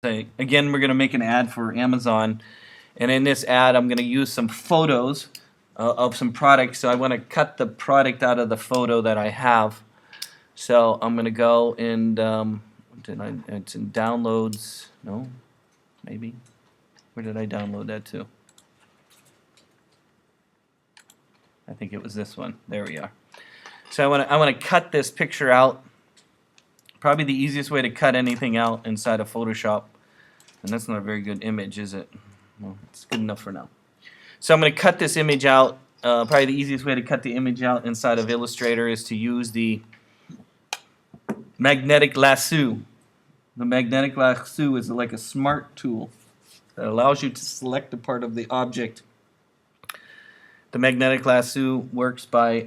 Again, we're going to make an ad for Amazon, and in this ad I'm going to use some photos of some products. So I want to cut the product out of the photo that I have. So I'm going to go and it's in downloads. No, maybe. Where did I download that to? I think it was this one. There we are. So I want to cut this picture out. Probably the easiest way to cut anything out inside of Photoshop. And that's not a very good image, is it? Well, it's good enough for now. So I'm going to cut this image out. Probably the easiest way to cut the image out inside of Illustrator is to use the magnetic lasso. The magnetic lasso is like a smart tool that allows you to select a part of the object. The magnetic lasso works by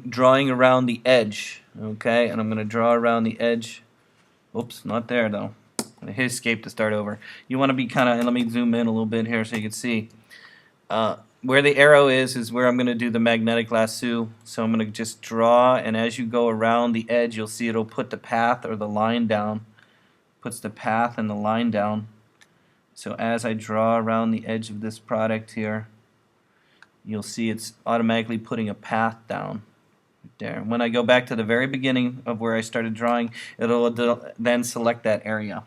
drawing around the edge. Okay, and I'm going to draw around the edge. Oops, not there though. I'm going to hit escape to start over. You want to be kind of, and let me zoom in a little bit here so you can see. Where the arrow is where I'm going to do the magnetic lasso. So I'm going to just draw, and as you go around the edge, you'll see it'll put the path or the line down. Puts the path and the line down. So as I draw around the edge of this product here, you'll see it's automatically putting a path down there. When I go back to the very beginning of where I started drawing, it'll then select that area.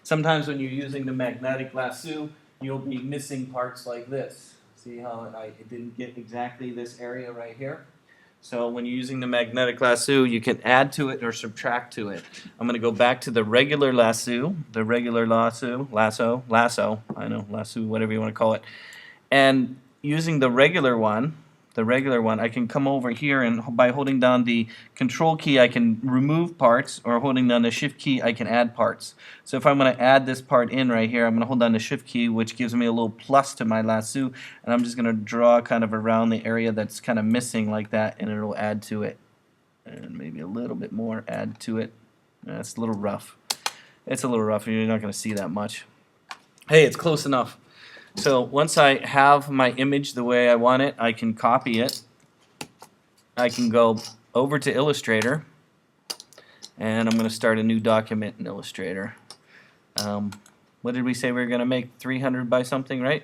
Sometimes when you're using the magnetic lasso, you'll be missing parts like this. See how it didn't get exactly this area right here? So when you're using the magnetic lasso, you can add to it or subtract to it. I'm going to go back to the regular lasso, lasso, I know, lasso, whatever you want to call it. And using the regular one, I can come over here, and by holding down the control key I can remove parts, or holding down the shift key I can add parts. So if I'm going to add this part in right here, I'm going to hold down the shift key, which gives me a little plus to my lasso, and I'm just going to draw kind of around the area that's kind of missing like that, and it'll add to it. And maybe a little bit more add to it. It's a little rough. It's a little rough, and you're not going to see that much. Hey, it's close enough. So once I have my image the way I want it, I can copy it. I can go over to Illustrator, and I'm going to start a new document in Illustrator. What did we say we were going to make? 300 by something, right?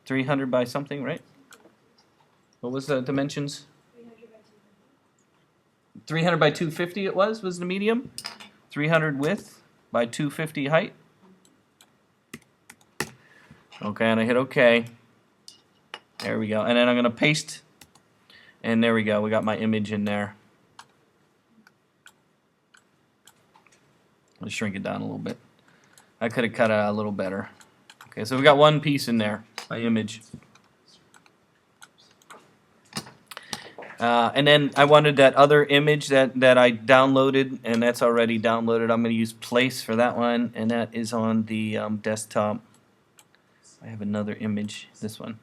300 by something, right? What was the dimensions? 300 by 250 it was the medium. 300 width by 250 height. Okay, and I hit OK. There we go. And then I'm going to paste, and there we go. We got my image in there. Let's shrink it down a little bit. I could have cut it a little better. Okay, so we got one piece in there, my image. And then I wanted that other image that I downloaded, and that's already downloaded. I'm going to use Place for that one, and that is on the desktop. I have another image, this one.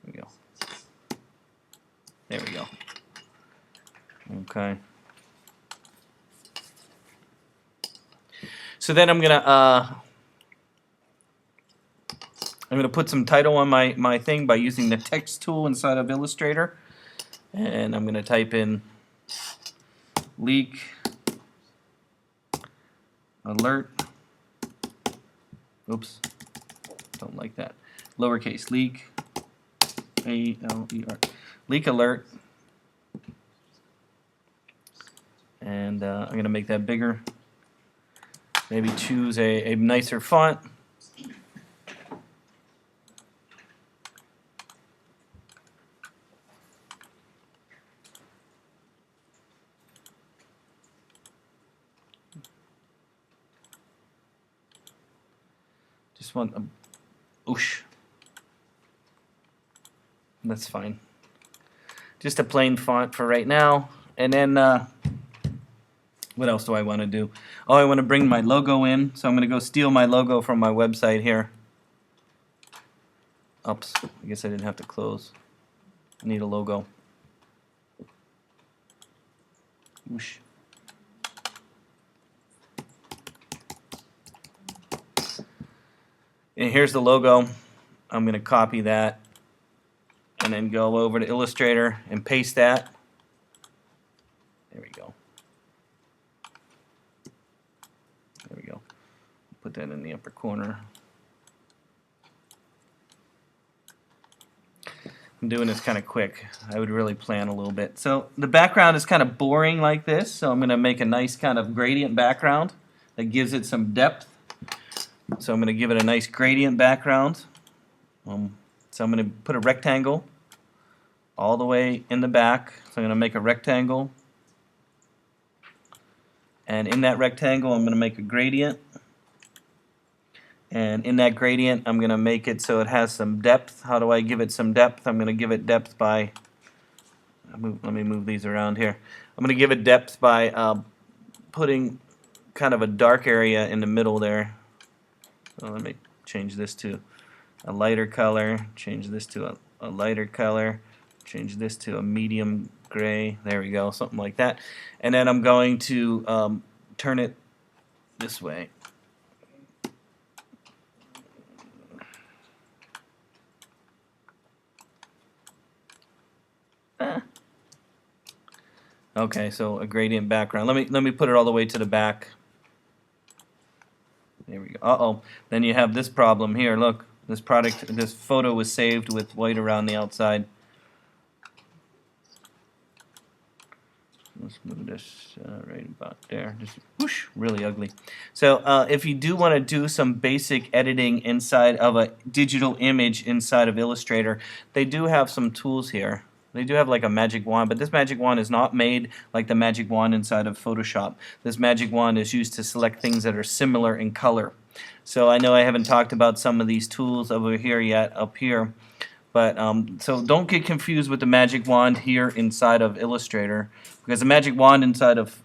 There we go. There we go. Okay. So then I'm gonna put some title on my thing by using the text tool inside of Illustrator, and I'm gonna type in leak alert. Oops. Don't like that. Lowercase leak, A-L-E-R, leak alert, and I'm going to make that bigger. Maybe choose a nicer font. Just want a oosh. That's fine. Just a plain font for right now. And then what else do I want to do? Oh, I want to bring my logo in. So I'm going to go steal my logo from my website here. Oops. I guess I didn't have to close. I need a logo. Whoosh. And here's the logo. I'm going to copy that and then go over to Illustrator and paste that. There we go. that in the upper corner. I'm doing this kind of quick. I would really plan a little bit. So the background is kind of boring like this, so I'm going to make a nice kind of gradient background that gives it some depth. So I'm going to give it a nice gradient background. So I'm going to put a rectangle all the way in the back. So I'm going to make a rectangle. And in that rectangle I'm going to make a gradient. And in that gradient I'm going to make it so it has some depth. How do I give it some depth? I'm going to give it depth by, let me move these around here. I'm going to give it depth by putting kind of a dark area in the middle there. So let me change this to a lighter color, change this to a lighter color, change this to a medium gray. There we go, something like that. And then I'm going to turn it this way. Okay, so a gradient background. Let me put it all the way to the back. There we go. Uh-oh. Then you have this problem here. Look, this photo was saved with white around the outside. Let's move this right about there. Just whoosh, really ugly. So if you do want to do some basic editing inside of a digital image inside of Illustrator, they do have some tools here. They do have like a magic wand, but this magic wand is not made like the magic wand inside of Photoshop. This magic wand is used to select things that are similar in color. So I know I haven't talked about some of these tools over here yet, up here. But so don't get confused with the magic wand here inside of Illustrator, because the magic wand inside of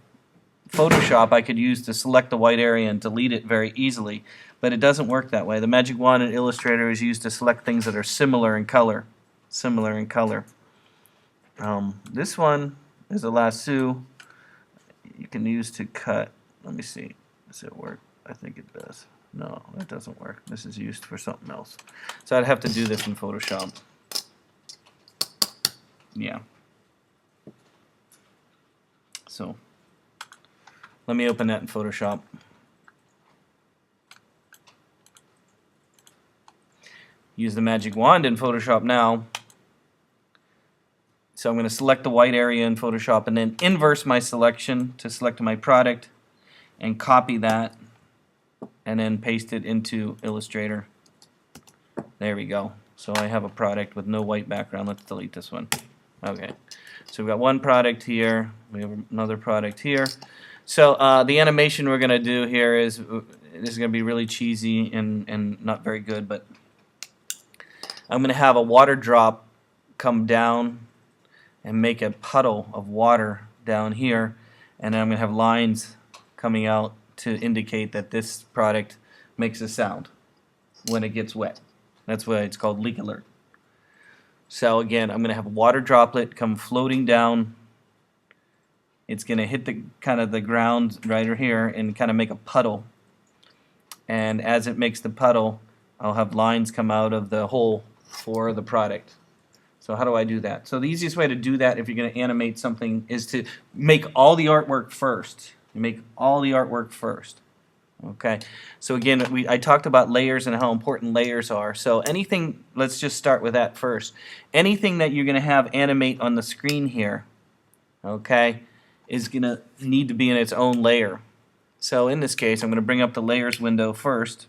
Photoshop I could use to select the white area and delete it very easily. But it doesn't work that way. The magic wand in Illustrator is used to select things that are similar in color. Similar in color. This one is a lasso you can use to cut. Let me see. Does it work? I think it does. No, that doesn't work. This is used for something else. So I'd have to do this in Photoshop. Yeah. So let me open that in Photoshop. Use the magic wand in Photoshop now. So I'm going to select the white area in Photoshop and then inverse my selection to select my product and copy that and then paste it into Illustrator. There we go. So I have a product with no white background. Let's delete this one. Okay. So we've got one product here. We have another product here. So the animation we're going to do here is this is going to be really cheesy and not very good, but I'm going to have a water drop come down and make a puddle of water down here, and then I'm going to have lines coming out to indicate that this product makes a sound when it gets wet. That's why it's called leak alert. So again, I'm going to have a water droplet come floating down. It's going to hit the kind of the ground right here and kind of make a puddle. And as it makes the puddle, I'll have lines come out of the hole for the product. So how do I do that? So the easiest way to do that if you're going to animate something is to make all the artwork first. You make all the artwork first. Okay. So again, I talked about layers and how important layers are. So anything, let's just start with that first. Anything that you're going to have animate on the screen here, okay, is going to need to be in its own layer. So in this case, I'm going to bring up the layers window first.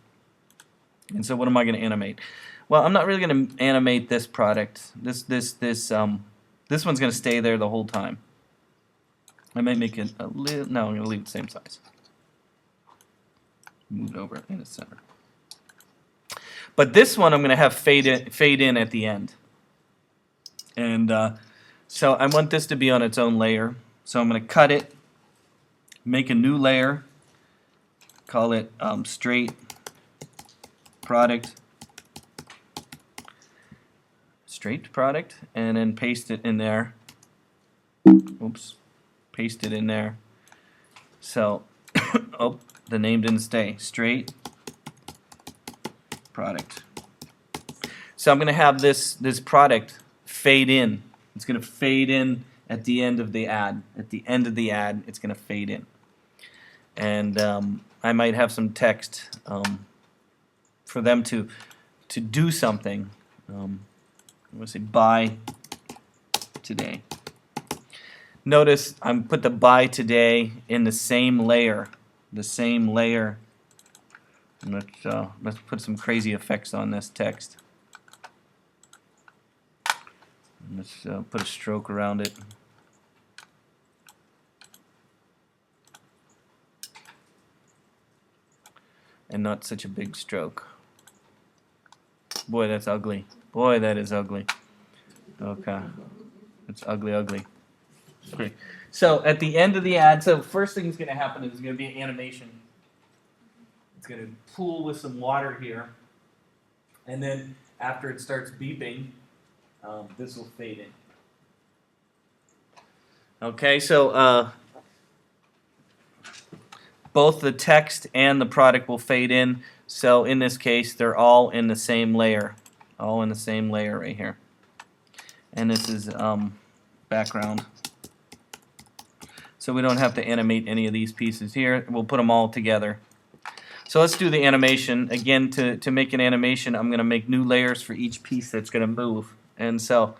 And so what am I going to animate? Well, I'm not really going to animate this product. This one's going to stay there the whole time. I might make it a little. No, I'm going to leave it the same size. Move it over in the center. But this one I'm going to have fade in at the end. And so I want this to be on its own layer. So I'm going to cut it, make a new layer, call it straight product. Straight product, and then paste it in there. Oops, paste it in there. So, oh, the name didn't stay. Straight product. So I'm going to have this product fade in. It's going to fade in at the end of the ad. At the end of the ad, it's going to fade in. and I might have some text for them to do something. I'm going to say buy today. Notice I'm put the buy today in the same layer. The same layer. Let's put some crazy effects on this text. Let's put a stroke around it. And not such a big stroke. Boy, that's ugly. Boy, that is ugly. Okay. It's ugly, ugly. Okay. So at the end of the ad, so first thing that's going to happen is there's going to be an animation. It's going to pool with some water here. And then after it starts beeping, this will fade in. Okay, so both the text and the product will fade in. So in this case, they're all in the same layer. All in the same layer right here. And this is background. So we don't have to animate any of these pieces here. We'll put them all together. So let's do the animation. Again, to make an animation, I'm going to make new layers for each piece that's going to move. And so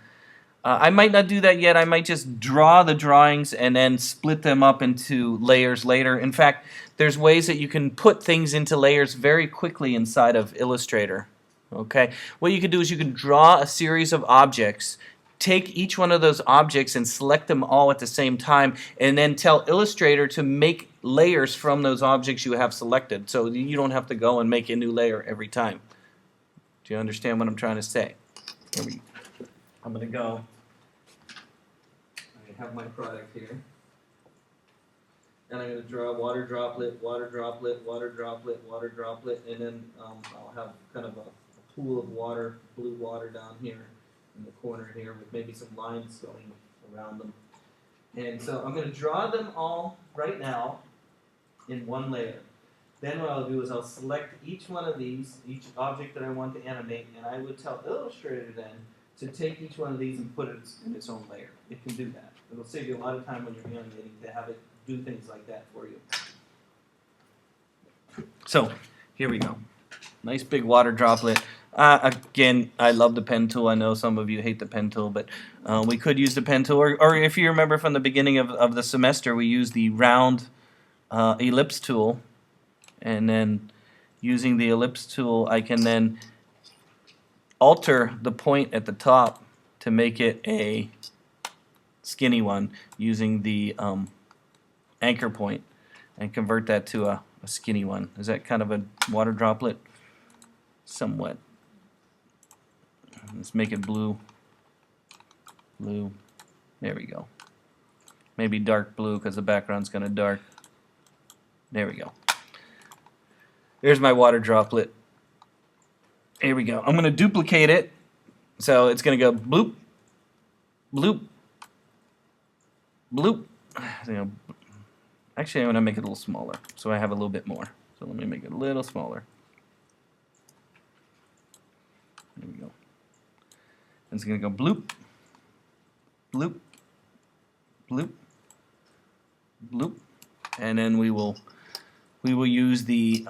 I might not do that yet. I might just draw the drawings and then split them up into layers later. In fact, there's ways that you can put things into layers very quickly inside of Illustrator. Okay? What you can do is you can draw a series of objects, take each one of those objects and select them all at the same time, and then tell Illustrator to make layers from those objects you have selected, so you don't have to go and make a new layer every time. Do you understand what I'm trying to say? I'm going to go. I have my product here. And I'm going to draw water droplet, water droplet, water droplet, water droplet, and then I'll have kind of a pool of water, blue water down here in the corner here with maybe some lines going around them. And so I'm going to draw them all right now in one layer. Then what I'll do is I'll select each one of these, each object that I want to animate, and I would tell Illustrator then to take each one of these and put it in its own layer. It can do that. It'll save you a lot of time when you're animating to have it do things like that for you. So here we go. Nice big water droplet. Again, I love the pen tool. I know some of you hate the pen tool, but we could use the pen tool. Or if you remember from the beginning of the semester, we used the round ellipse tool. And then using the ellipse tool, I can then alter the point at the top to make it a skinny one using the anchor point and convert that to a skinny one. Is that kind of a water droplet? Somewhat. Let's make it blue. Blue. There we go. Maybe dark blue because the background's kind of dark. There we go. There's my water droplet. Here we go. I'm going to duplicate it. So it's going to go bloop, bloop, bloop. Actually, I'm going to make it a little smaller so I have a little bit more. So let me make it a little smaller. There we go. And it's going to go bloop, bloop, bloop, bloop. And then we will use the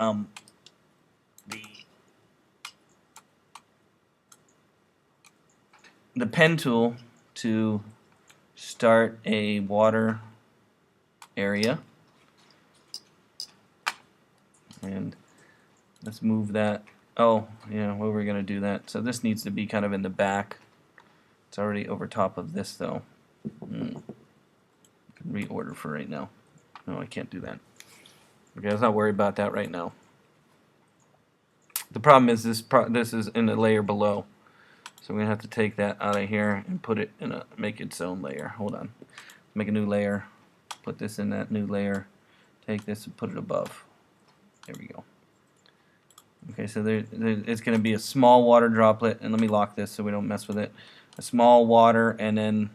pen tool to start a water area. And let's move that. Oh, yeah, well, we're going to do that. So this needs to be kind of in the back. It's already over top of this, though. I can reorder for right now. No, I can't do that. Okay, let's not worry about that right now. The problem is this is in the layer below. So we're going to have to take that out of here and put it in make its own layer. Hold on. Make a new layer. Put this in that new layer. Take this and put it above. There we go. Okay, so it's going to be a small water droplet, and let me lock this so we don't mess with it. A small water, and then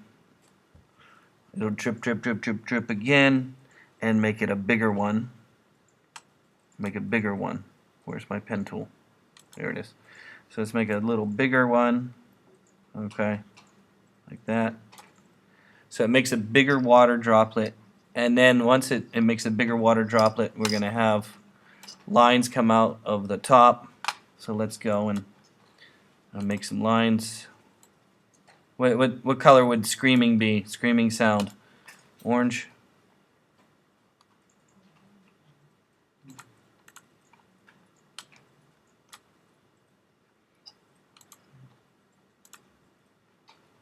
it'll drip, drip, drip, drip, drip again, and make it a bigger one. Make a bigger one. Where's my pen tool? There it is. So let's make a little bigger one. Okay, like that. So it makes a bigger water droplet, And then once it makes a bigger water droplet, we're going to have lines come out of the top. So let's go and make some lines. What color would screaming be? Screaming sound. Orange.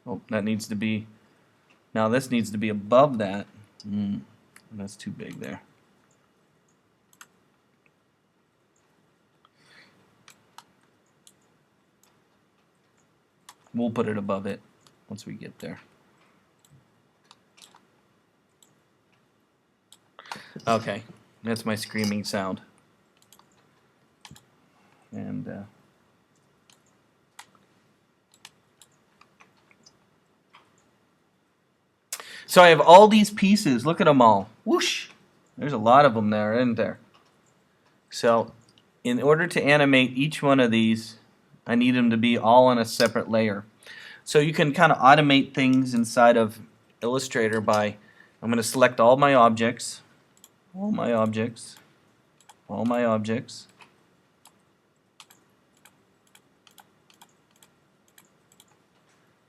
Oh, that needs to be, now this needs to be above that. That's too big there. We'll put it above it once we get there. Okay, that's my screaming sound. And so I have all these pieces. Look at them all. Whoosh! There's a lot of them there, isn't there? So in order to animate each one of these, I need them to be all on a separate layer. So you can kind of automate things inside of Illustrator by, I'm going to select all my objects, all my objects, all my objects.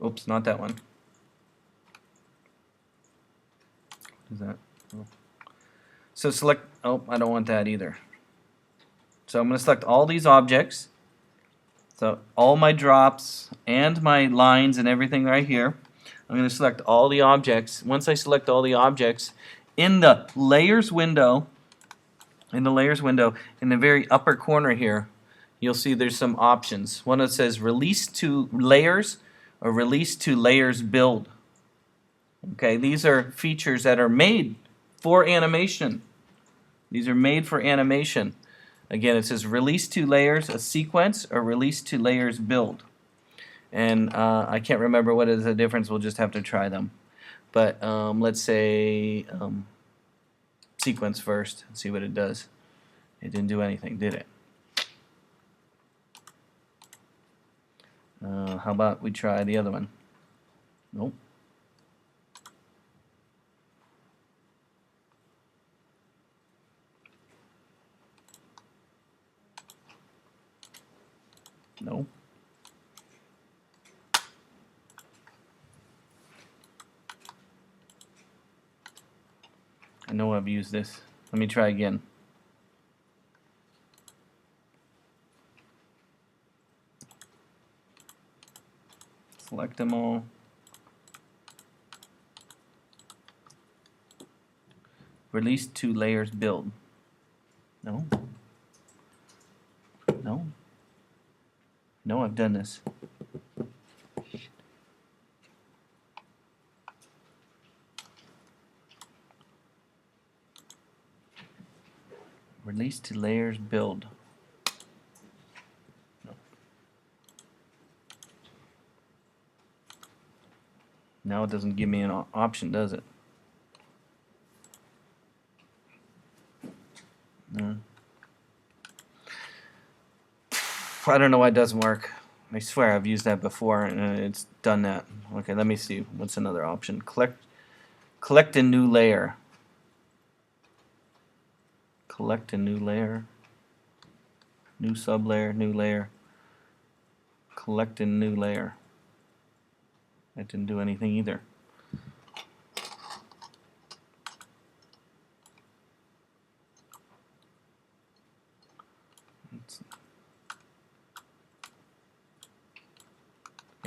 Oops, not that one. What is that? Oh. So select, oh, I don't want that either. So I'm going to select all these objects. So all my drops and my lines and everything right here. I'm going to select all the objects. Once I select all the objects, in the layers window, in the very upper corner here, you'll see there's some options. One that says release to layers or release to layers build. Okay, these are features that are made for animation. These are made for animation. Again, it says release to layers a sequence or release to layers build. And I can't remember what is the difference. We'll just have to try them. But let's say sequence first and see what it does. It didn't do anything, did it? How about we try the other one? Nope. No. I know I've used this. Let me try again. Select them all. Release to layers build. No. No. No, I've done this. Release to layers build. No. Now it doesn't give me an option, does it? No. I don't know why it doesn't work. I swear I've used that before and it's done that. Okay, let me see. What's another option? Collect a new layer. Collect a new layer. New sublayer, new layer. Collect a new layer. That didn't do anything either.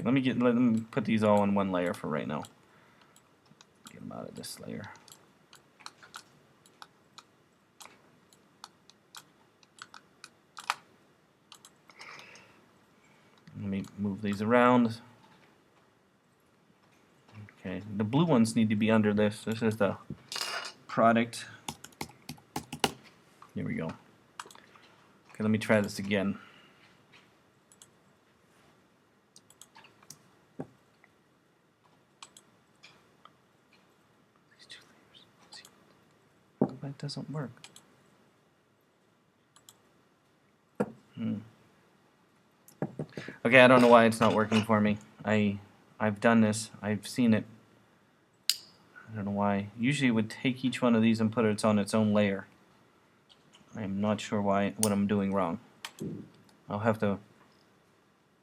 Okay, let me put these all in one layer for right now. Get them out of this layer. Let me move these around. Okay, the blue ones need to be under this. This is the product. Here we go. Okay, let me try this again. That doesn't work. Okay, I don't know why it's not working for me. I've done this. I've seen it. I don't know why. Usually it would take each one of these and put it on its own layer. I'm not sure what I'm doing wrong. I'll have to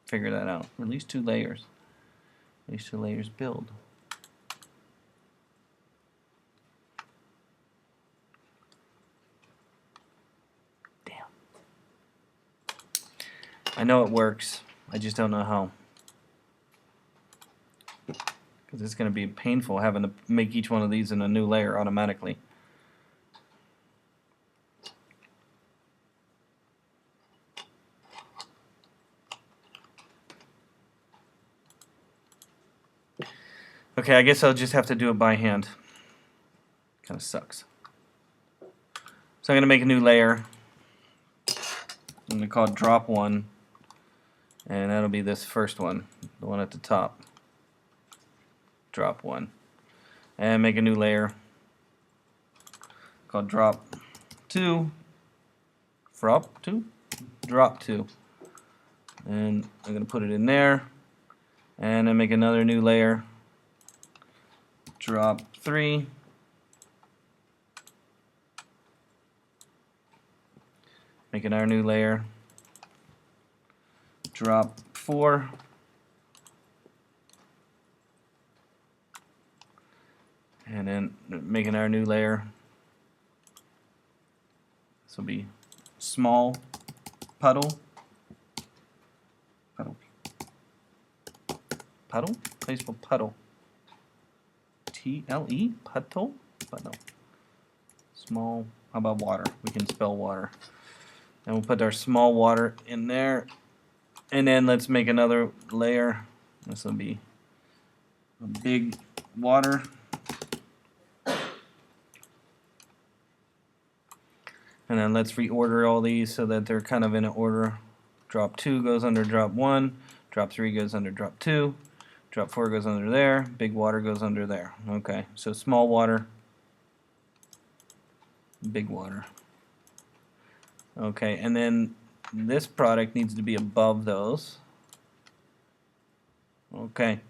figure that out. Release 2 layers. Release 2 layers build. Damn. I know it works. I just don't know how. Because it's going to be painful having to make each one of these in a new layer automatically. Okay, I guess I'll just have to do it by hand. Kind of sucks. So I'm going to make a new layer. I'm going to call it drop 1. And that'll be this first one, the one at the top. Drop 1. And make a new layer called drop 2. Drop 2? Drop 2. And I'm going to put it in there. And then make another new layer. Drop 3. Make another new layer. Drop 4. And then make another new layer. This will be small puddle. Puddle. Puddle? How do you spell puddle? T-L-E? Puddle? Puddle. Small. How about water? We can spell water. And we'll put our small water in there. And then let's make another layer. This will be a big water. And then let's reorder all these so that they're kind of in order. Drop 2 goes under drop 1. Drop 3 goes under drop 2. Drop 4 goes under there. Big water goes under there. Okay, so small water, big water. Okay, and then this product needs to be above those. Okay.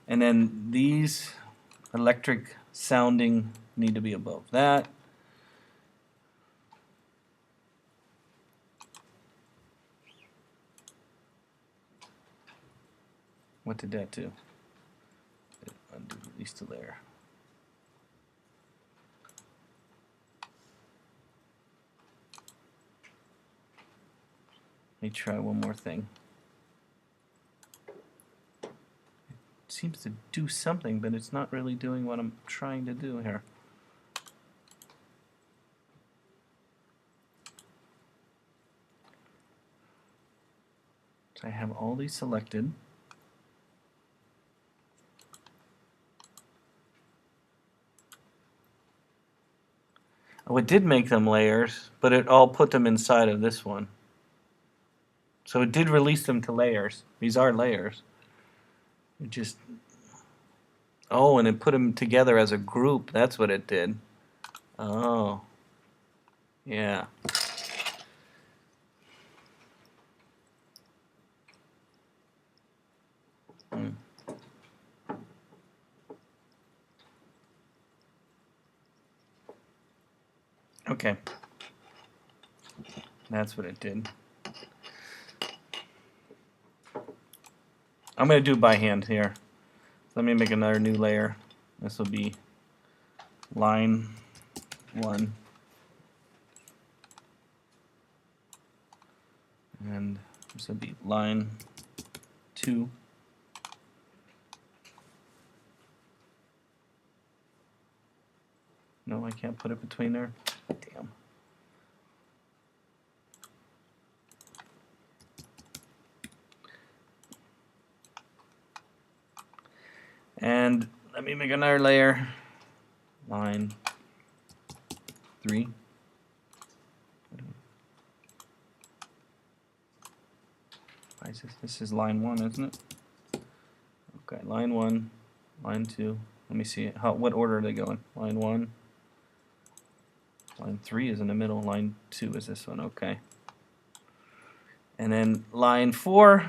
And then these electric sounding need to be above that. What did that do? Undo release the layer. Let me try one more thing. It seems to do something, but it's not really doing what I'm trying to do here. So I have all these selected. Oh, it did make them layers, but it all put them inside of this one. So it did release them to layers. These are layers. It just... Oh, and it put them together as a group. That's what it did. Oh. Yeah. Hmm. Okay. That's what it did. I'm going to do it by hand here. Let me make another new layer. This will be line 1. And this will be line 2. No, I can't put it between there. Damn. And let me make another layer. Line 3. Why is this? This is line 1, isn't it? Okay, line 1, line 2. Let me see what order are they going. Line 1. Line 3 is in the middle. Line 2 is this one. Okay. And then line 4.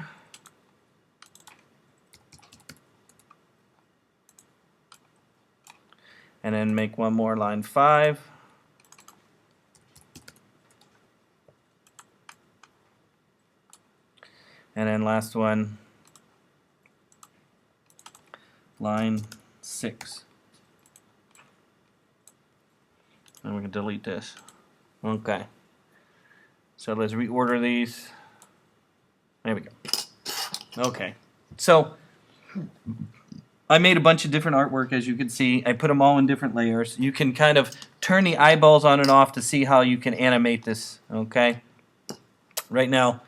and then make one more line 5. And then last one, line 6. And we can delete this. Okay. So let's reorder these. There we go. Okay. So I made a bunch of different artwork, as you can see. I put them all in different layers. You can kind of turn the eyeballs on and off to see how you can animate this. Okay. Right now,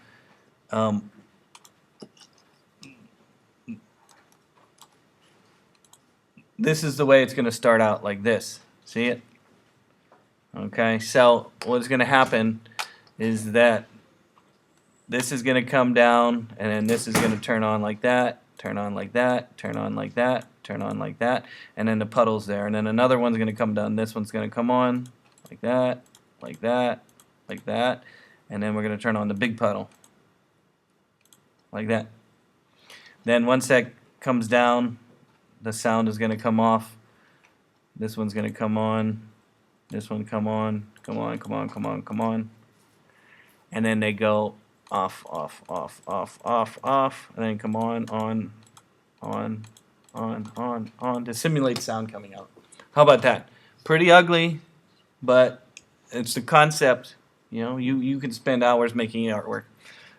this is the way it's going to start out, like this. See it? Okay, so what's going to happen is that this is going to come down, and then this is going to turn on like that, turn on like that, turn on like that, turn on like that, and then the puddle's there. And then another one's going to come down. This one's going to come on like that, like that, like that, and then we're going to turn on the big puddle like that. Then once that comes down, the sound is going to come off. This one's going to come on. This one come on, come on, come on, come on, come on. And then they go off, off, off, off, off, off, and then come on, on, to simulate sound coming out. How about that? Pretty ugly, but it's the concept. You know, you can spend hours making artwork.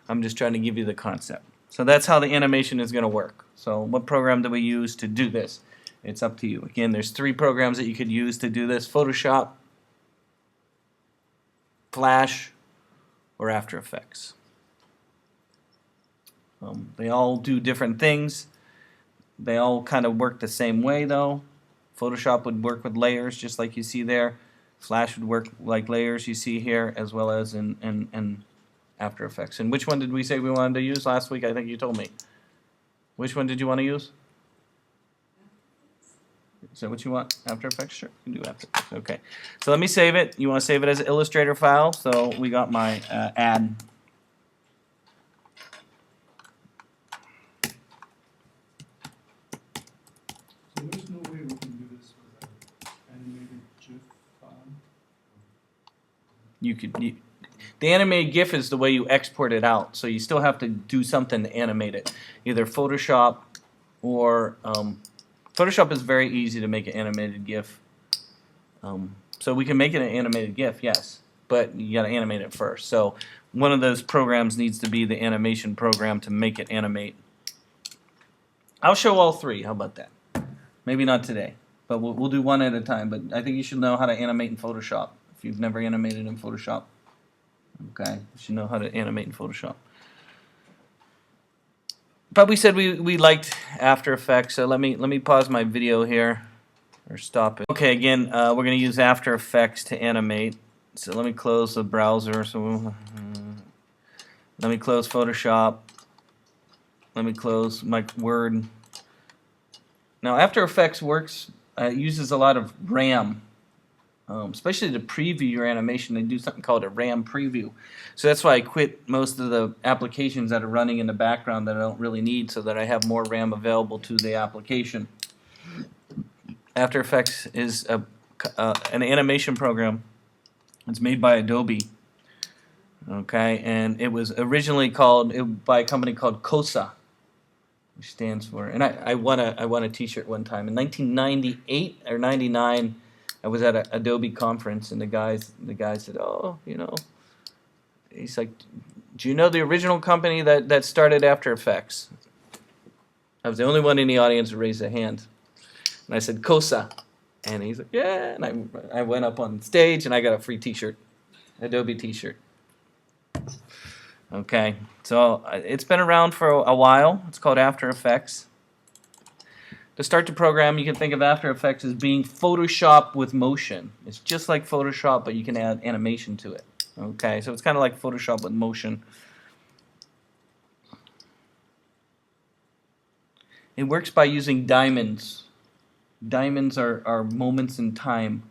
I'm just trying to give you the concept. So that's how the animation is going to work. So what program do we use to do this? It's up to you. Again, there's 3 programs that you could use to do this: Photoshop, Flash, or After Effects. They all do different things. They all kind of work the same way, though. Photoshop would work with layers, just like you see there. Flash would work like layers you see here, as well as in After Effects. And which one did we say we wanted to use last week? I think you told me. Which one did you want to use? Is that what you want? After Effects? Sure, you can do After Effects. Okay. So let me save it. You want to save it as an Illustrator file. So we got my ad. So there's no way we can do this with an animated GIF file? The animated GIF is the way you export it out. So you still have to do something to animate it. Either Photoshop or... Photoshop is very easy to make an animated GIF. So we can make it an animated GIF, yes, but you got to animate it first. So one of those programs needs to be the animation program to make it animate. I'll show all 3. How about that? Maybe not today, but we'll do one at a time. But I think you should know how to animate in Photoshop. If you've never animated in Photoshop, okay, you should know how to animate in Photoshop. But we said we liked After Effects, so let me pause my video here, or stop it. Okay, again, we're going to use After Effects to animate. So let me close the browser. So let me close Photoshop. Let me close my Word. Now, After Effects uses a lot of RAM. Especially to preview your animation, they do something called a RAM preview. So that's why I quit most of the applications that are running in the background that I don't really need, so that I have more RAM available to the application. After Effects is an animation program. It's made by Adobe. Okay, and it was originally called by a company called COSA, which stands for. And I won a T-shirt one time in 1998 or 99. I was at an Adobe conference, and the guy said, "Oh, you know," he's like, "Do you know the original company that started After Effects?" I was the only one in the audience who raised a hand, and I said, "COSA," and he's like, "Yeah," and I went up on stage, and I got a free T-shirt, Adobe T-shirt. Okay, so it's been around for a while. It's called After Effects. To start the program, you can think of After Effects as being Photoshop with motion. It's just like Photoshop, but you can add animation to it. Okay, so it's kind of like Photoshop with motion. It works by using diamonds. Diamonds are moments in time.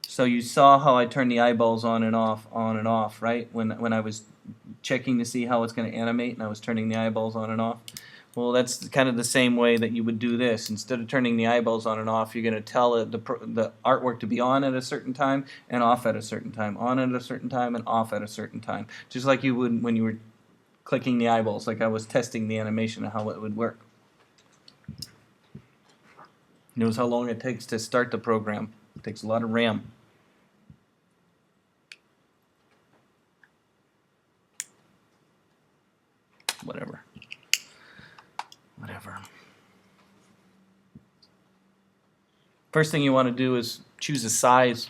So you saw how I turned the eyeballs on and off, right? When I was checking to see how it's going to animate, and I was turning the eyeballs on and off. Well, that's kind of the same way that you would do this. Instead of turning the eyeballs on and off, you're going to tell the artwork to be on at a certain time and off at a certain time, on at a certain time and off at a certain time, just like you would when you were clicking the eyeballs, like I was testing the animation of how it would work. Knows how long it takes to start the program. It takes a lot of RAM. Whatever. First thing you want to do is choose a size.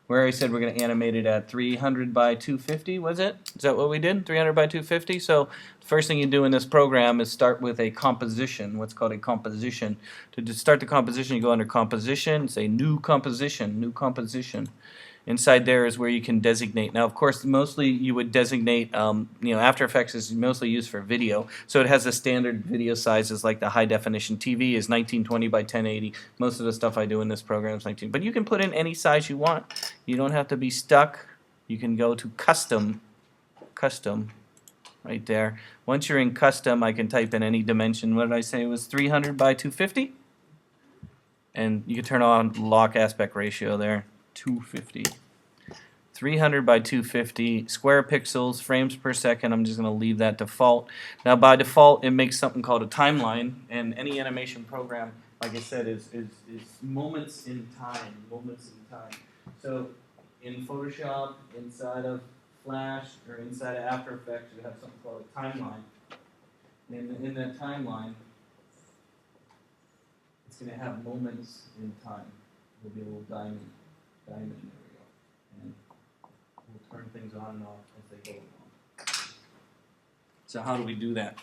Where I said we're going to animate it at 300 by 250, was it? Is that what we did? 300 by 250? So the first thing you do in this program is start with a composition, what's called a composition. To start the composition, you go under Composition, say New Composition, New Composition. Inside there is where you can designate. Now, of course, mostly you would designate, After Effects is mostly used for video, so it has the standard video sizes like the high definition TV is 1920 by 1080. Most of the stuff I do in this program is 19, but you can put in any size you want. You don't have to be stuck. You can go to Custom, right there. Once you're in Custom, I can type in any dimension. What did I say? It was 300 by 250? And you can turn on lock aspect ratio there. 250. 300 by 250 square pixels, frames per second. I'm just going to leave that default. Now by default it makes something called a timeline, and any animation program, like I said, is moments in time. So in Photoshop, inside of Flash, or inside of After Effects, you have something called a timeline. And in that timeline, it's going to have moments in time. There'll be a little diamond. There we go. And we'll turn things on and off as they go along. So how do we do that?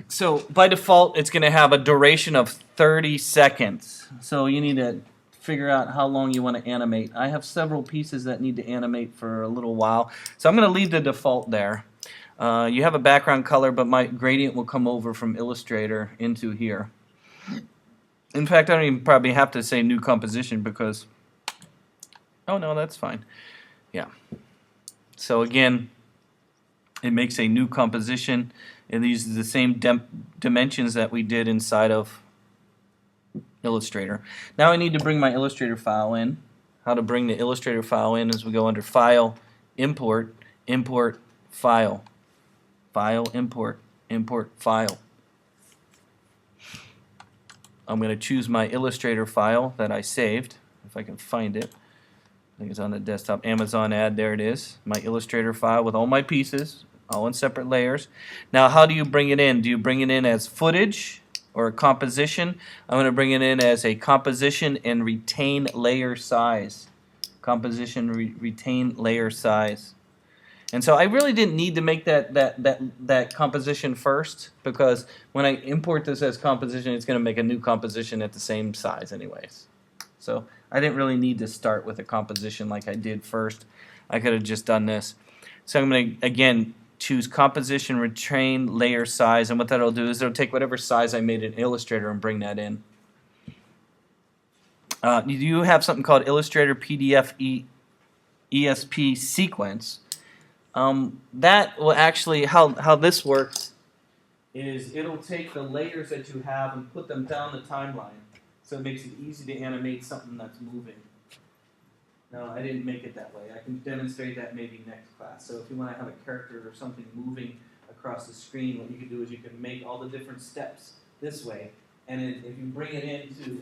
So by default, it's going to have a duration of 30 seconds. So you need to figure out how long you want to animate. I have several pieces that need to animate for a little while. So I'm going to leave the default there. You have a background color, but my gradient will come over from Illustrator into here. In fact, I don't even probably have to say new composition because, oh no, that's fine. Yeah. So again, it makes a new composition. It uses the same dimensions that we did inside of Illustrator. Now I need to bring my Illustrator file in. How to bring the Illustrator file in is we go under File, Import, Import, File. File, Import, Import, File. I'm going to choose my Illustrator file that I saved, if I can find it. I think it's on the desktop. Amazon ad, there it is. My Illustrator file with all my pieces, all in separate layers. Now, how do you bring it in? Do you bring it in as footage or a composition? I'm going to bring it in as a composition and retain layer size. Composition, retain layer size. And so I really didn't need to make that composition first, because when I import this as composition, it's going to make a new composition at the same size anyways. So I didn't really need to start with a composition like I did first. I could have just done this. So I'm going to, again, choose composition, retain layer size, and what that'll do is it'll take whatever size I made in Illustrator and bring that in. You have something called Illustrator PDF ESP sequence. That will actually, how this works is it'll take the layers that you have and put them down the timeline, so it makes it easy to animate something that's moving. No, I didn't make it that way. I can demonstrate that maybe next class. So if you want to have a character or something moving across the screen, what you can do is you can make all the different steps this way, and if you bring it into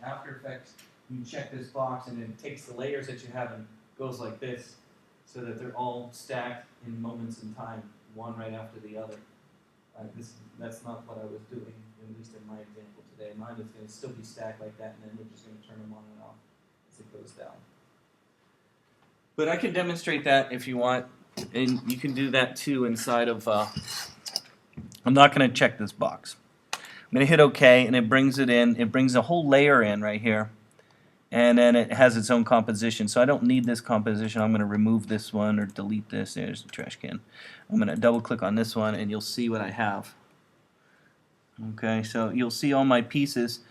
After Effects, you check this box and it takes the layers that you have and goes like this, so that they're all stacked in moments in time, one right after the other. That's not what I was doing, at least in my example today. Mine is going to still be stacked like that, and then we're just going to turn them on and off as it goes down. But I can demonstrate that if you want, and you can do that too inside of, I'm not going to check this box. I'm going to hit OK, and it brings it in. It brings a whole layer in right here. And then it has its own composition. So I don't need this composition. I'm going to remove this one or delete this. There's the trash can. I'm going to double click on this one and you'll see what I have. Okay, so you'll see all my pieces.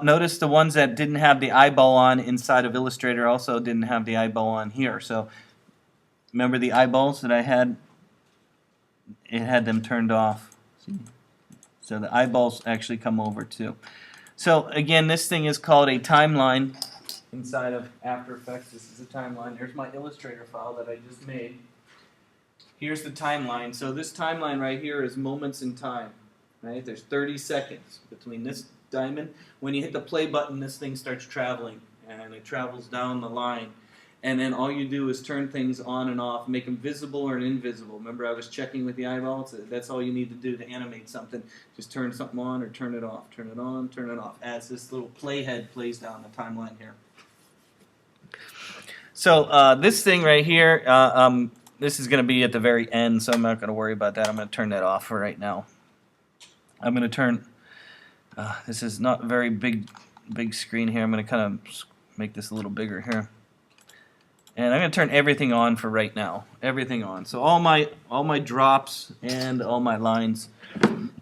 Notice the ones that didn't have the eyeball on inside of Illustrator also didn't have the eyeball on here. So remember the eyeballs that I had it had them turned off. See? So the eyeballs actually come over too. So again, this thing is called a timeline inside of After Effects. This is a timeline. Here's my Illustrator file that I just made. Here's the timeline. So this timeline right here is moments in time. Right? There's 30 seconds between this diamond. When you hit the play button, this thing starts traveling, and it travels down the line. And then all you do is turn things on and off, make them visible or invisible. Remember I was checking with the eyeballs? That's all you need to do to animate something. Just turn something on or turn it off. Turn it on, turn it off. As this little playhead plays down the timeline here. So this thing right here, this is going to be at the very end, so I'm not going to worry about that. I'm going to turn that off for right now. I'm going to turn, this is not a very big screen here. I'm going to kind of make this a little bigger here. And I'm going to turn everything on for right now. Everything on. So all my drops and all my lines, I'm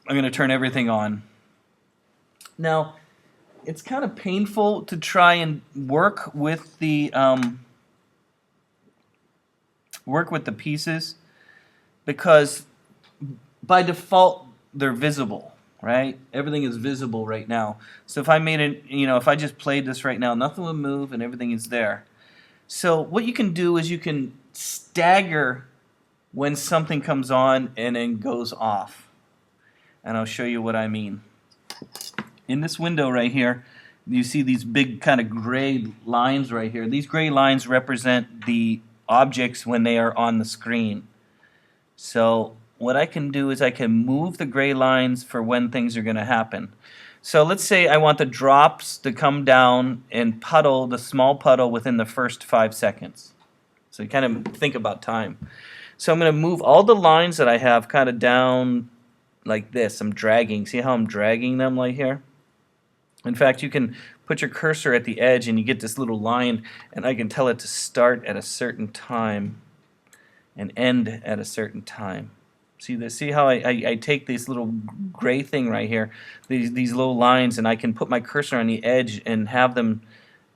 going to turn everything on. Now, it's kind of painful to try and work with the pieces because by default they're visible, right? Everything is visible right now. So if I made it, if I just played this right now, nothing would move and everything is there. So what you can do is you can stagger when something comes on and then goes off. And I'll show you what I mean. In this window right here, you see these big kind of gray lines right here. These gray lines represent the objects when they are on the screen. So what I can do is I can move the gray lines for when things are going to happen. So let's say I want the drops to come down and puddle, the small puddle, within the first 5 seconds. So you kind of think about time. So I'm going to move all the lines that I have kind of down like this. I'm dragging. See how I'm dragging them like here? In fact, you can put your cursor at the edge and you get this little line, and I can tell it to start at a certain time and end at a certain time. See this? See how I take this little gray thing right here, these little lines, and I can put my cursor on the edge and have them.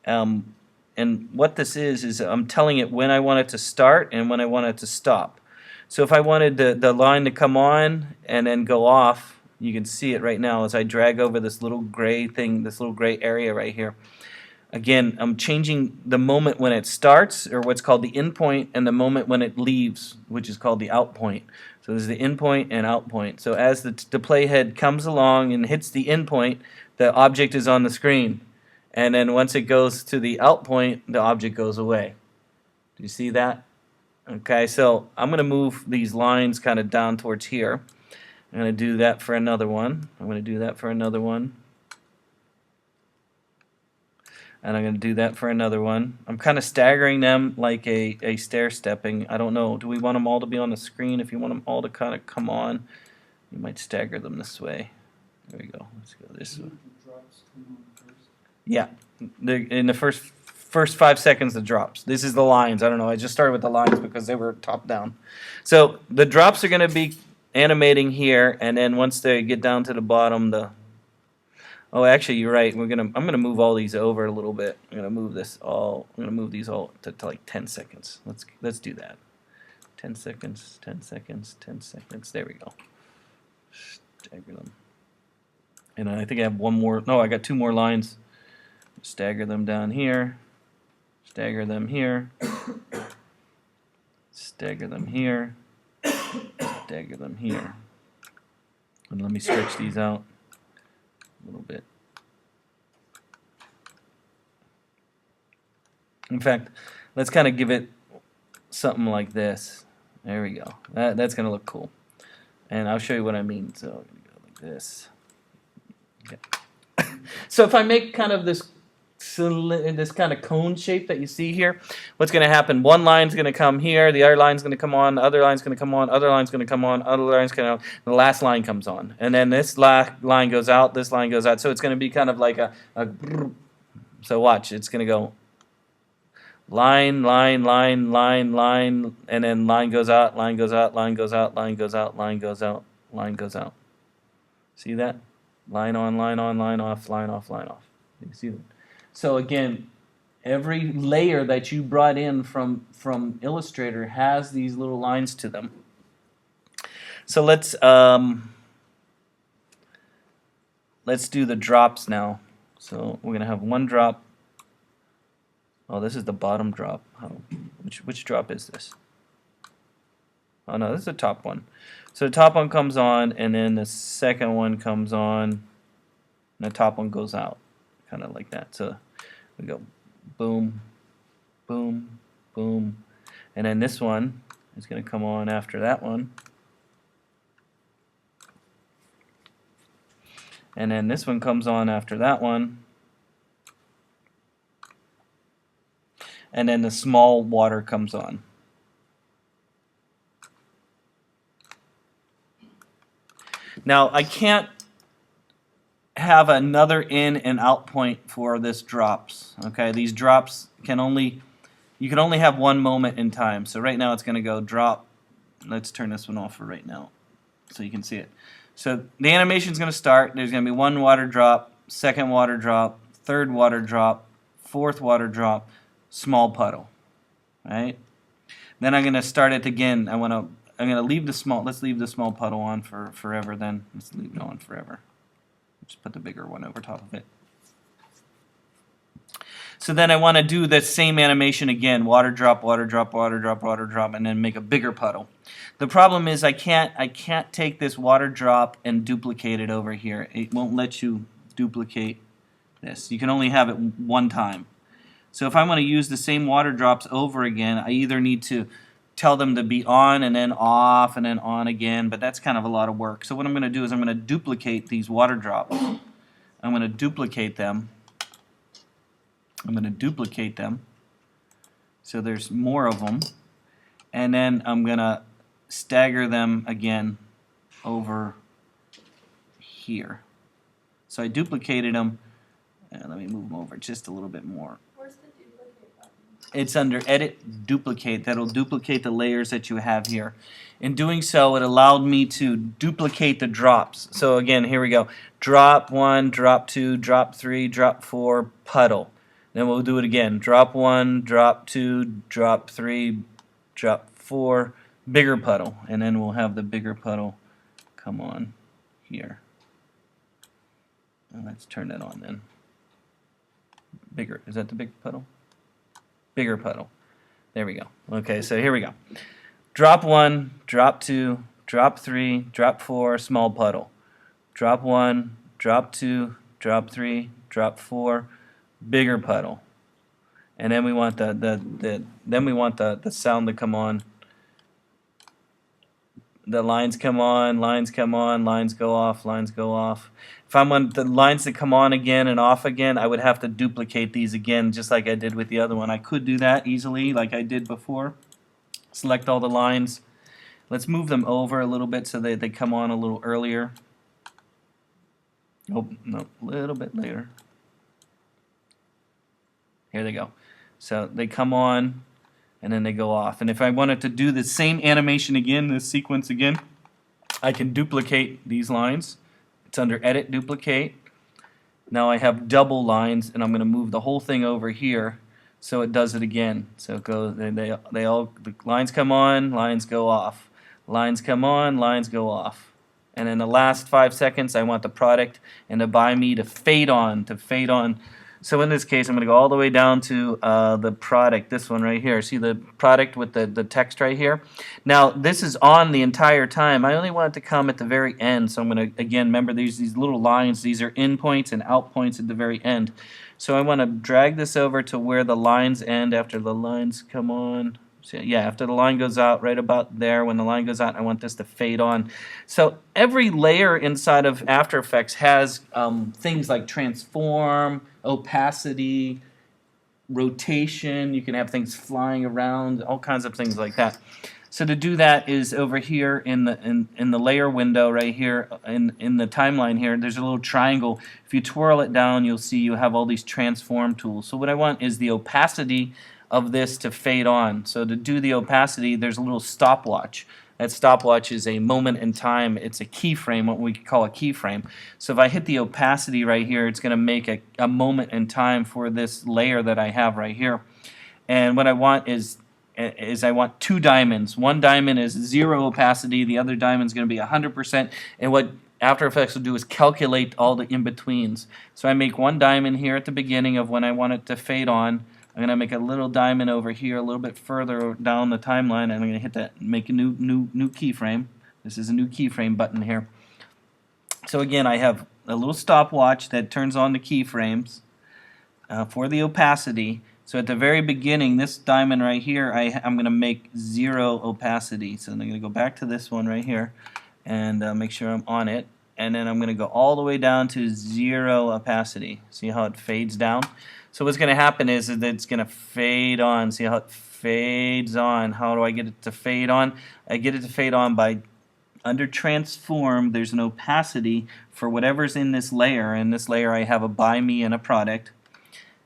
And what this is I'm telling it when I want it to start and when I want it to stop. So if I wanted the line to come on and then go off, you can see it right now as I drag over this little gray thing, this little gray area right here. Again, I'm changing the moment when it starts, or what's called the in point, and the moment when it leaves, which is called the out point. So there's the in point and out point. So as the playhead comes along and hits the in point, the object is on the screen. And then once it goes to the out point, the object goes away. Do you see that? Okay, so I'm going to move these lines kind of down towards here. I'm going to do that for another one. I'm going to do that for another one. And I'm going to do that for another one. I'm kind of staggering them like a stair-stepping. I don't know. Do we want them all to be on the screen? If you want them all to kind of come on, you might stagger them this way. There we go. Let's go this way. Yeah. In the first 5 seconds, the drops. This is the lines. I don't know. I just started with the lines because they were top down. So the drops are going to be animating here, and then once they get down to the bottom, oh, actually, you're right. I'm gonna move all these over a little bit. I'm gonna move these all to like 10 seconds. Let's do that. 10 seconds, 10 seconds, 10 seconds. There we go. Stagger them. And I think I have one more. No, I got 2 more lines. Stagger them down here. Stagger them here. Stagger them here. Stagger them here. And let me stretch these out a little bit. In fact, let's kind of give it something like this. There we go. That's going to look cool. And I'll show you what I mean. So I'm going to go like this. Okay. So if I make kind of this kind of cone shape that you see here, what's going to happen? One line's going to come here, the other line's going to come on, the other line's going to come on, other line's going to come on, other line's going to come on, the last line comes on. And then this line goes out, this line goes out. So it's going to be kind of like so watch, it's going to go line, line, line, line, line, and then line goes out, line goes out, line goes out, line goes out, line goes out, line goes out. See that? Line on, line off, line off, line off. You see that? So again, every layer that you brought in from Illustrator has these little lines to them. So let's do the drops now. So we're gonna have one drop. Oh, this is the bottom drop. Which drop is this? Oh no, this is the top one. So the top one comes on, and then the second one comes on, and the top one goes out, kind of like that. So we go boom, boom, boom, and then this one is going to come on after that one, and then this one comes on after that one, and then the small water comes on. Now I can't have another in and out point for this drops. Okay, these drops can only, you can only have one moment in time. So right now it's going to go drop. Let's turn this one off for right now so you can see it. So the animation is going to start. There's going to be one water drop, second water drop, third water drop, fourth water drop, small puddle. Right? Then I'm going to start it again. I'm going to leave the small. Let's leave the small puddle on for forever. Then let's leave it on forever. Just put the bigger one over top of it. So then I want to do the same animation again. Water drop, water drop, water drop, water drop, and then make a bigger puddle. The problem is I can't take this water drop and duplicate it over here. It won't let you duplicate this. You can only have it one time. So if I want to use the same water drops over again, I either need to tell them to be on and then off and then on again, but that's kind of a lot of work. So what I'm going to do is I'm going to duplicate these water drops. I'm going to duplicate them. I'm going to duplicate them so there's more of them, and then I'm going to stagger them again over here. So I duplicated them. Let me move them over just a little bit more. Where's the duplicate button? It's under Edit, Duplicate. That'll duplicate the layers that you have here. In doing so, it allowed me to duplicate the drops. So again, here we go. Drop 1, drop 2, drop 3, drop 4, puddle. Then we'll do it again. Drop 1, drop 2, drop 3, drop 4, bigger puddle. And then we'll have the bigger puddle come on here. And let's turn that on then. Bigger. Is that the big puddle? Bigger puddle. There we go. Okay, so here we go. Drop 1, drop 2, drop 3, drop 4, small puddle. Drop 1, drop 2, drop 3, drop 4, bigger puddle. And then we want the sound to come on. The lines come on, lines come on, lines go off, lines go off. If I want the lines to come on again and off again, I would have to duplicate these again just like I did with the other one. I could do that easily like I did before. Select all the lines. Let's move them over a little bit so that they come on a little earlier. Oh, no, a little bit later. Here they go. So they come on and then they go off. And if I wanted to do the same animation again, this sequence again, I can duplicate these lines. It's under Edit, Duplicate. Now I have double lines, and I'm going to move the whole thing over here so it does it again. So it goes, they all, the lines come on, lines go off. Lines come on, lines go off. And in the last 5 seconds, I want the product and the by me to fade on, So in this case, I'm going to go all the way down to the product, this one right here. See the product with the text right here? Now, this is on the entire time. I only want it to come at the very end. So I'm going to, again, remember these little lines. These are in points and out points at the very end. So I want to drag this over to where the lines end after the lines come on. So yeah, after the line goes out, right about there, when the line goes out, I want this to fade on. So every layer inside of After Effects has things like transform, opacity, rotation. You can have things flying around, all kinds of things like that. So to do that is over here in the layer window right here in the timeline here. There's a little triangle. If you twirl it down, you'll see you have all these transform tools. So what I want is the opacity of this to fade on. So to do the opacity, there's a little stopwatch. That stopwatch is a moment in time. It's a keyframe, what we call a keyframe. So if I hit the opacity right here, it's going to make a moment in time for this layer that I have right here. And what I want is is I want two diamonds. One diamond is 0 opacity, the other diamond is going to be 100%, and what After Effects will do is calculate all the in-betweens. So I make one diamond here at the beginning of when I want it to fade on. I'm going to make a little diamond over here a little bit further down the timeline, and I'm going to hit that, make a new keyframe. This is a new keyframe button here. So again, I have a little stopwatch that turns on the keyframes for the opacity. So at the very beginning, this diamond right here, I'm going to make 0 opacity. So I'm going to go back to this one right here and make sure I'm on it. And then I'm going to go all the way down to 0 opacity. See how it fades down? So what's going to happen is that it's going to fade on. See how it fades on? How do I get it to fade on? I get it to fade on by, under transform, there's an opacity for whatever's in this layer. In this layer I have a by me and a product.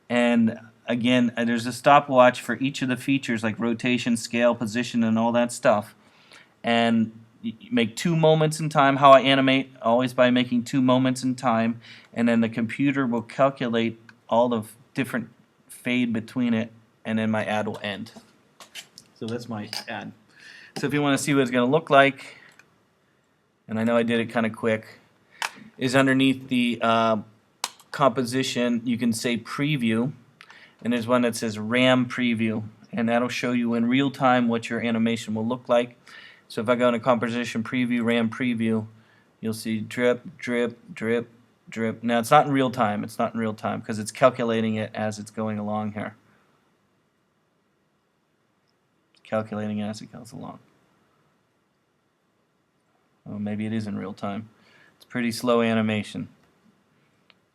And again, there's a stopwatch for each of the features like rotation, scale, position, and all that stuff. And you make 2 moments in time. How I animate, always by making 2 moments in time, and then the computer will calculate all the different fade between it, and then my ad will end. So that's my ad. So if you want to see what it's going to look like, and I know I did it kind of quick, is underneath the composition you can say preview, and there's one that says RAM preview, and that'll show you in real time what your animation will look like. So if I go into composition preview, RAM preview, you'll see drip, drip, drip, drip. Now it's not in real time. It's not in real time because it's calculating it as it's going along here. It's calculating it as it goes along. Well, maybe it is in real time. It's pretty slow animation.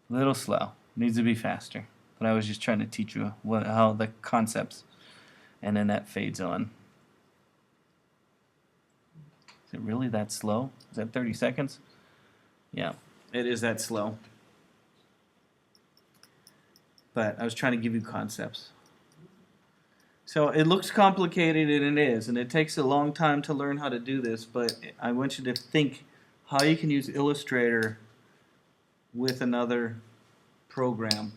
A little slow. Needs to be faster. But I was just trying to teach you how the concepts, and then that fades on. Is it really that slow? Is that 30 seconds? Yeah, it is that slow. But I was trying to give you concepts. So it looks complicated, and it is, and it takes a long time to learn how to do this, but I want you to think how you can use Illustrator with another program.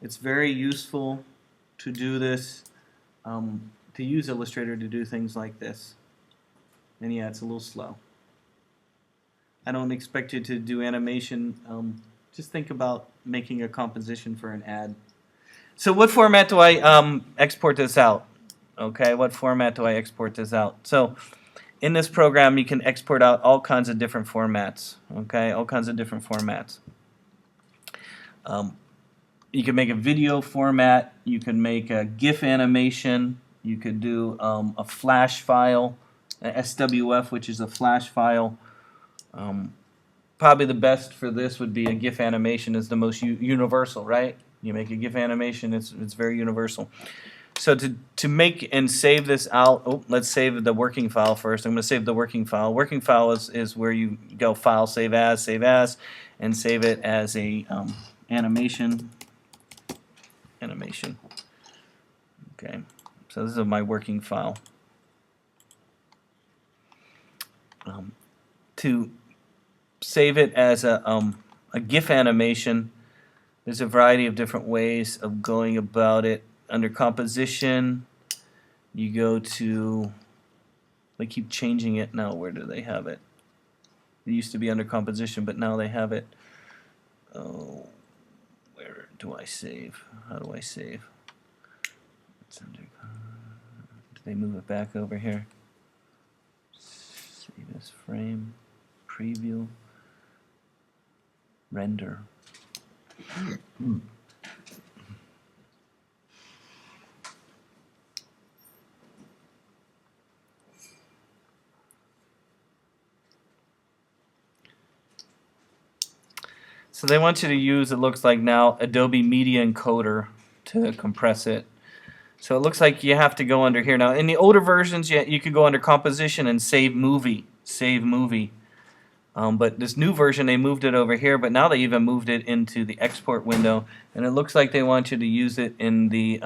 It's very useful to do this, to use Illustrator to do things like this. And yeah, it's a little slow. I don't expect you to do animation. Just think about making a composition for an ad. So what format do I export this out? Okay, what format do I export this out? So in this program you can export out all kinds of different formats. Okay, all kinds of different formats. You can make a video format, you can make a GIF animation, you could do a flash file, a SWF, which is a flash file. Probably the best for this would be a GIF animation. Is the most universal, right? You make a GIF animation, it's very universal. So to make and save this out, let's save the working file first. I'm going to save the working file. Working file is where you go File, Save As, and save it as a animation. Okay, so this is my working file. To save it as a GIF animation, there's a variety of different ways of going about it. Under composition, you go to, they keep changing it now. Where do they have it? It used to be under composition, but now they have it. Oh, where do I save? How do I save? It's under, do they move it back over here? Save as frame, preview, render. So they want you to use, it looks like now, Adobe Media Encoder to compress it. So it looks like you have to go under here. Now in the older versions you could go under composition and save movie. But this new version they moved it over here, but now they even moved it into the export window, and it looks like they want you to use it in the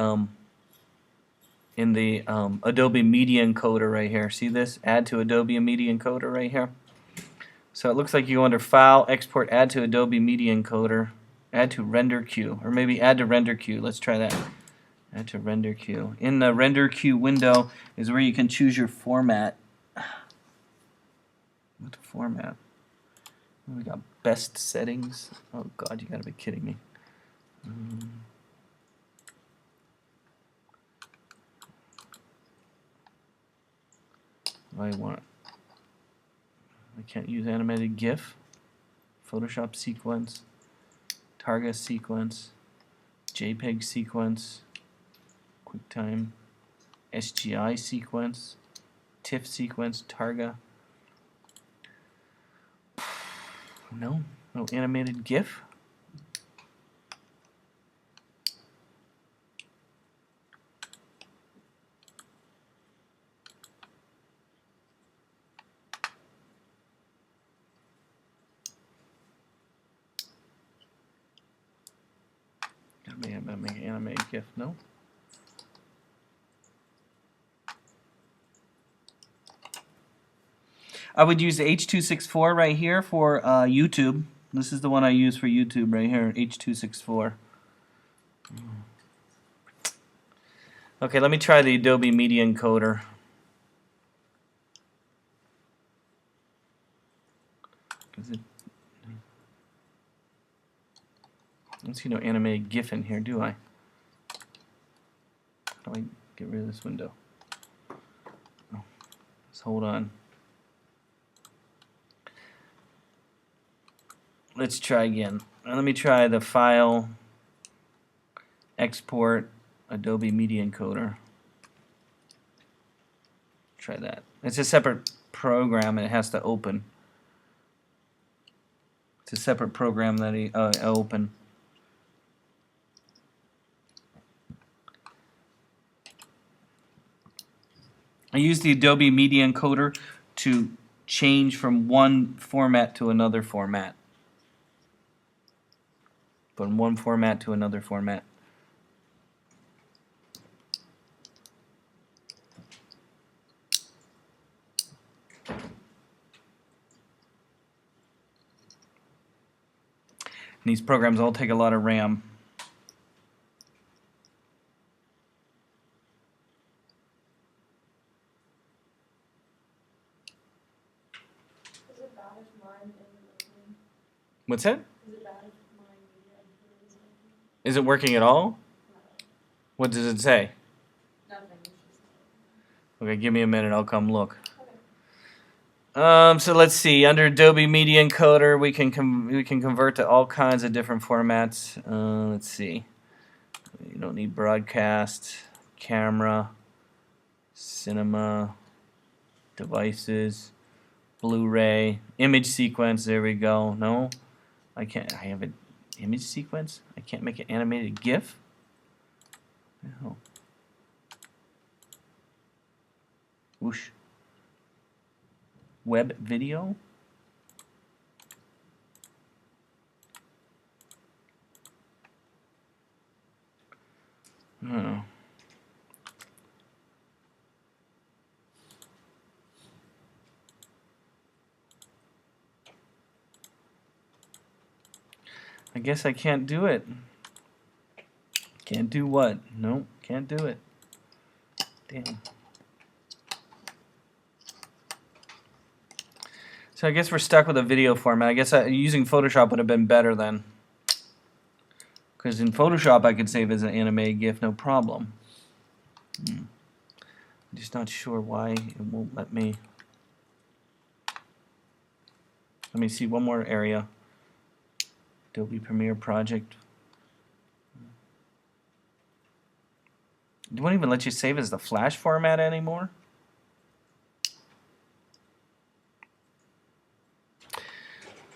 Adobe Media Encoder right here. See this? Add to Adobe Media Encoder right here. So it looks like you go under File, Export, Add to Adobe Media Encoder, Add to Render Queue, or maybe Add to Render Queue. Let's try that. Add to render queue. In the render queue window is where you can choose your format. What format? We got best settings. Oh God, you gotta be kidding me. I want. I can't use animated GIF. Photoshop sequence. Targa sequence. JPEG sequence. QuickTime. SGI sequence. TIFF sequence. Targa. No animated GIF. Make an animated GIF. No. I would use H.264 right here for YouTube. This is the one I use for YouTube right here, H.264. Okay, let me try the Adobe Media Encoder. I don't see no animated GIF in here, do I? How do I get rid of this window? Oh, let's hold on. Let's try again. Let me try the file, export, Adobe Media Encoder. Try that. It's a separate program and it has to open. It's a separate program that I open. I use the Adobe Media Encoder to change from one format to another format. From one format to another format. And these programs all take a lot of RAM. Is it bad if mine isn't open? What's that? Is it bad if my media encoder isn't open? Is it working at all? No. What does it say? Nothing. It's just not open. Okay, give me a minute. I'll come look. Okay. So let's see. Under Adobe Media Encoder, we can convert to all kinds of different formats. Let's see. You don't need broadcast, camera, cinema, devices, Blu-ray, image sequence. There we go. No, I can't. I have an image sequence. I can't make an animated GIF. No. Whoosh. Web video. Oh. I guess I can't do it. Can't do what? Nope, can't do it. Damn. So I guess we're stuck with a video format. I guess using Photoshop would have been better then. Because in Photoshop I could save as an animated GIF, no problem. I'm just not sure why it won't let me. Let me see one more area. Adobe Premiere Project. It won't even let you save as the Flash format anymore.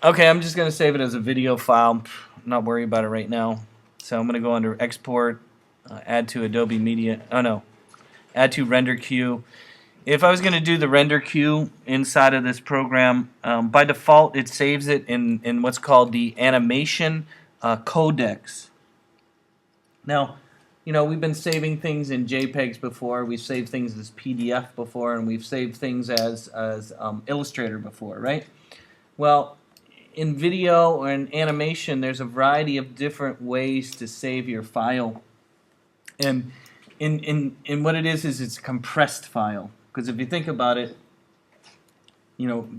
Okay, I'm just going to save it as a video file. Not worry about it right now. So I'm going to go under Export, Add to Adobe Media. Oh no, Add to Render Queue. If I was going to do the render queue inside of this program, by default it saves it in what's called the animation Codex. Now, you know, we've been saving things in JPEGs before, we've saved things as PDF before, and we've saved things as Illustrator before, right? Well, in video or in animation, there's a variety of different ways to save your file. And in what it is it's a compressed file. Because if you think about it,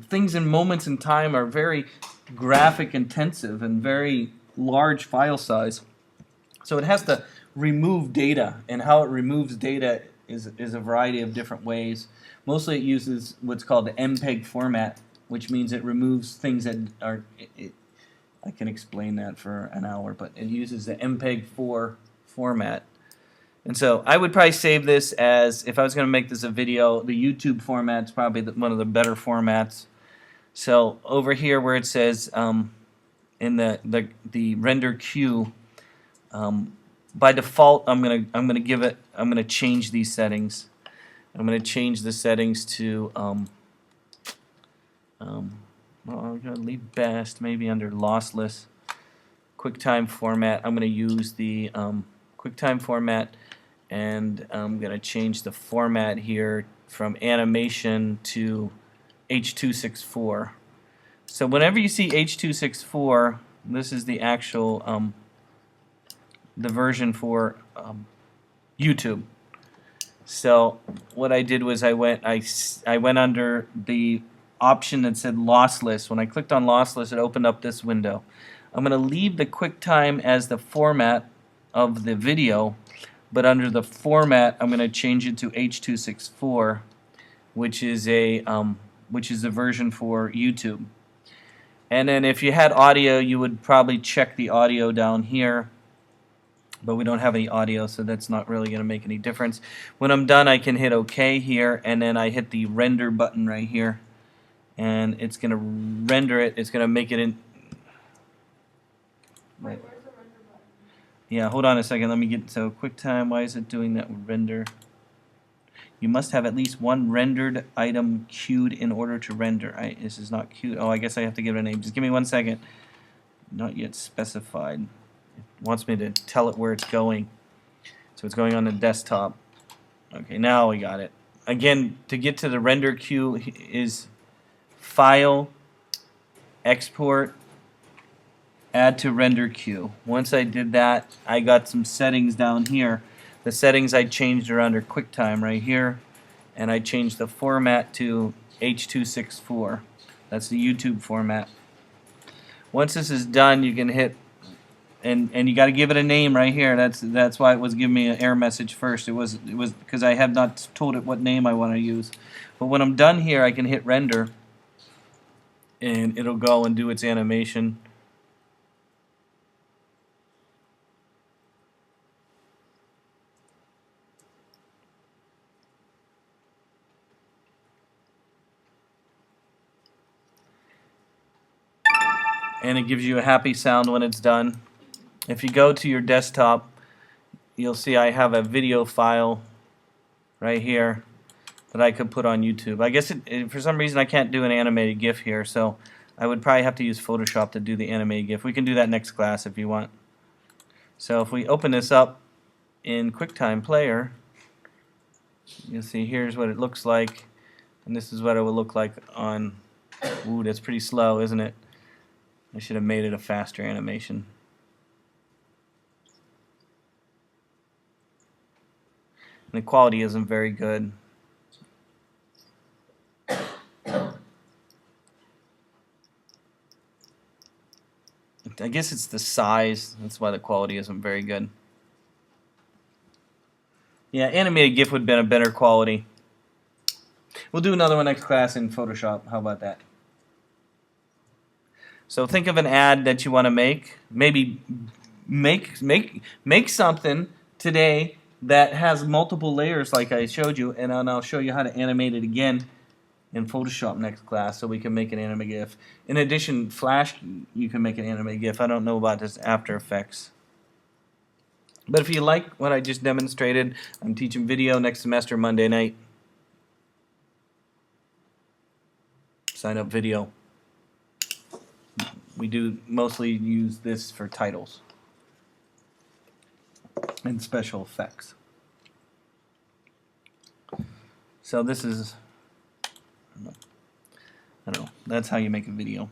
things in moments in time are very graphic intensive and very large file size. So it has to remove data, and how it removes data is a variety of different ways. Mostly it uses what's called the MPEG format, which means it removes things that are, I can explain that for an hour, but it uses the MPEG-4 format. And so I would probably save this as, if I was going to make this a video, the YouTube format's probably one of the better formats. So over here where it says in the render queue, by default I'm gonna change these settings. I'm gonna change the settings to well, I'm gonna leave best maybe under lossless. QuickTime format, I'm gonna use the QuickTime format, and I'm gonna change the format here from animation to H.264. So whenever you see H.264, this is the actual the version for YouTube. So what I did was I went under the option that said lossless. When I clicked on lossless, it opened up this window. I'm going to leave the QuickTime as the format of the video, but under the format, I'm going to change it to H.264, which is a version for YouTube. And then if you had audio, you would probably check the audio down here. But we don't have any audio, so that's not really going to make any difference. When I'm done, I can hit OK here, and then I hit the render button right here, and it's going to render it. It's going to make it in. Wait, where's the render button? Yeah, hold on a second. Let me get so QuickTime. Why is it doing that with render? You must have at least one rendered item queued in order to render. This is not queued. Oh, I guess I have to give it a name. Just give me 1 second. Not yet specified. It wants me to tell it where it's going. So it's going on the desktop. Okay, now we got it. Again, to get to the render queue is File, Export, Add to Render Queue. Once I did that, I got some settings down here. The settings I changed are under QuickTime right here, and I changed the format to H.264. That's the YouTube format. Once this is done, you can hit and you got to give it a name right here. That's why it was giving me an error message first. It was because I have not told it what name I want to use. But when I'm done here, I can hit render, and it'll go and do its animation. And it gives you a happy sound when it's done. If you go to your desktop, you'll see I have a video file right here that I could put on YouTube. I guess for some reason I can't do an animated GIF here, so I would probably have to use Photoshop to do the animated GIF. We can do that next class if you want. So if we open this up in QuickTime Player, you'll see here's what it looks like, and this is what it will look like on. Ooh, that's pretty slow, isn't it? I should have made it a faster animation. And the quality isn't very good. I guess it's the size. That's why the quality isn't very good. Yeah, animated GIF would have been a better quality. We'll do another one next class in Photoshop. How about that? So think of an ad that you want to make. Maybe make something today that has multiple layers like I showed you, and I'll show you how to animate it again in Photoshop next class so we can make an animated GIF. In addition, Flash, you can make an animated GIF. I don't know about this After Effects. But if you like what I just demonstrated, I'm teaching video next semester Monday night. Sign up video. We do mostly use this for titles and special effects. So this is, I don't know, that's how you make a video.